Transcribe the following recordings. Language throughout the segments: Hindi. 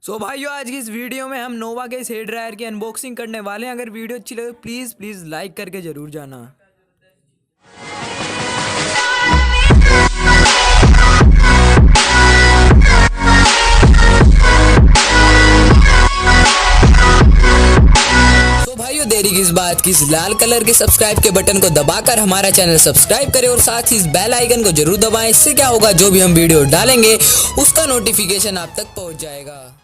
भाइयों आज की इस वीडियो में हम नोवा के इस हेयर ड्रायर की अनबॉक्सिंग करने वाले हैं। अगर वीडियो अच्छी लगे प्लीज़ प्लीज़ लाइक करके ज़रूर जाना। भाइयों देरी किस बात की, इस लाल कलर के सब्सक्राइब के बटन को दबाकर हमारा चैनल सब्सक्राइब करें और साथ ही इस बेल आइकन को जरूर दबाएं। इससे क्या होगा, जो भी हम वीडियो डालेंगे उसका नोटिफिकेशन आप तक पहुंच जाएगा।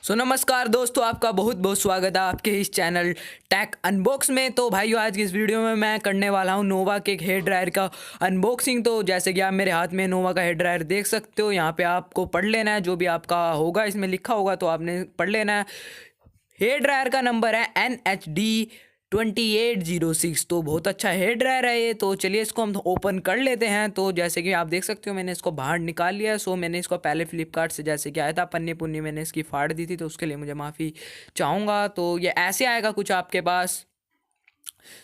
नमस्कार दोस्तों, आपका बहुत बहुत स्वागत है आपके इस चैनल टेक अनबॉक्स में। तो भाइयों आज की इस वीडियो में मैं करने वाला हूं नोवा के एक हेयर ड्रायर का अनबॉक्सिंग। तो जैसे कि आप मेरे हाथ में नोवा का हेयर ड्रायर देख सकते हो, यहाँ पे आपको पढ़ लेना है जो भी आपका होगा, इसमें लिखा होगा तो आपने पढ़ लेना है। हेयर ड्रायर का नंबर है NHD2806। तो बहुत अच्छा हेयर ड्रायर है ये। तो चलिए इसको हम ओपन कर लेते हैं। तो जैसे कि आप देख सकते हो मैंने इसको बाहर निकाल लिया है। मैंने इसको पहले फ्लिपकार्ट से जैसे कि आया था पन्नी पुन्नी मैंने इसकी फाड़ दी थी, तो उसके लिए मुझे माफ़ी चाहूँगा। तो ये ऐसे आएगा कुछ आपके पास।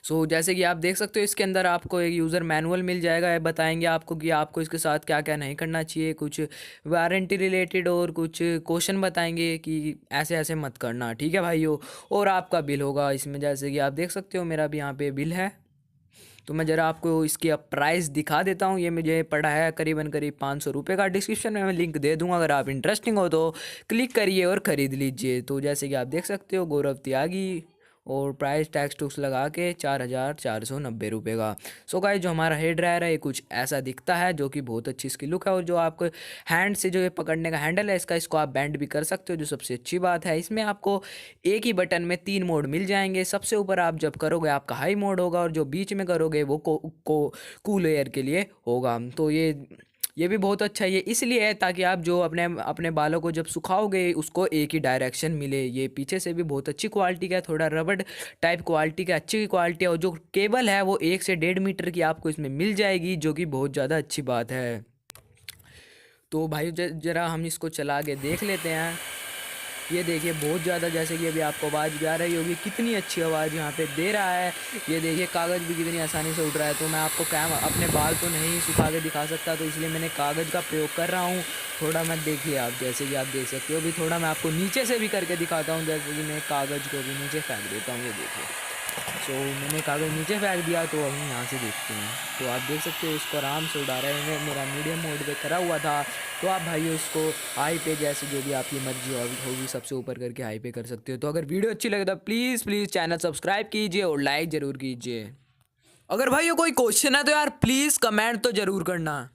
जैसे कि आप देख सकते हो इसके अंदर आपको एक यूज़र मैनुअल मिल जाएगा। ये बताएंगे आपको कि आपको इसके साथ क्या क्या नहीं करना चाहिए, कुछ वारंटी रिलेटेड और कुछ क्वेश्चन बताएंगे कि ऐसे ऐसे मत करना, ठीक है भाइयों। और आपका बिल होगा इसमें, जैसे कि आप देख सकते हो मेरा भी यहाँ पे बिल है। तो मैं ज़रा आपको इसकी अब प्राइस दिखा देता हूँ। ये मुझे पड़ा है करीबन करीब 500 रुपये का। डिस्क्रिप्शन में मैं लिंक दे दूँगा, अगर आप इंटरेस्टिंग हो तो क्लिक करिए और ख़रीद लीजिए। तो जैसे कि आप देख सकते हो गौरव त्यागी, और प्राइस टैक्स टूक्स लगा के 4490 रुपये का। गाइस जो हमारा हेयर ड्रायर है ये कुछ ऐसा दिखता है, जो कि बहुत अच्छी इसकी लुक है। और जो आपको हैंड से जो ये पकड़ने का हैंडल है इसको आप बेंड भी कर सकते हो, जो सबसे अच्छी बात है। इसमें आपको एक ही बटन में 3 मोड मिल जाएंगे। सबसे ऊपर आप जब करोगे आपका हाई मोड होगा, और जो बीच में करोगे वो कूल एयर के लिए होगा। तो ये भी बहुत अच्छा है। ये इसलिए है ताकि आप जो अपने अपने बालों को जब सुखाओगे उसको एक ही डायरेक्शन मिले। ये पीछे से भी बहुत अच्छी क्वालिटी का है, थोड़ा रबड़ टाइप क्वालिटी का, अच्छी क्वालिटी है। और जो केबल है वो 1 से 1.5 मीटर की आपको इसमें मिल जाएगी, जो कि बहुत ज़्यादा अच्छी बात है। तो भाई ज़रा हम इसको चला के देख लेते हैं। ये देखिए बहुत ज़्यादा, जैसे कि अभी आपको आवाज़ भी आ रही होगी, कितनी अच्छी आवाज़ यहाँ पे दे रहा है। ये देखिए कागज़ भी कितनी आसानी से उड़ रहा है। तो मैं आपको अपने बाल तो नहीं सुखा के दिखा सकता, तो इसलिए मैंने कागज़ का प्रयोग कर रहा हूँ। थोड़ा मैं देखिए आप, जैसे कि आप देख सकते हो अभी थोड़ा मैं आपको नीचे से भी करके दिखाता हूँ। जैसे कि मैं कागज़ को भी नीचे फेंक देता हूँ, ये देखिए। मैंने कागज़ नीचे फेंक दिया। तो अभी यहाँ से देखते हैं, तो आप देख सकते हो इसको आराम से उड़ा रहे हैं। मेरा मीडियम मोड पे करा हुआ था। तो आप भाइयों इसको हाई पे, जैसे जो भी आपकी मर्जी होगी सबसे ऊपर करके हाई पे कर सकते हो। तो अगर वीडियो अच्छी लगे तो प्लीज़ प्लीज़ चैनल सब्सक्राइब कीजिए और लाइक ज़रूर कीजिए। अगर भाइयों कोई क्वेश्चन है तो यार प्लीज़ कमेंट तो ज़रूर करना।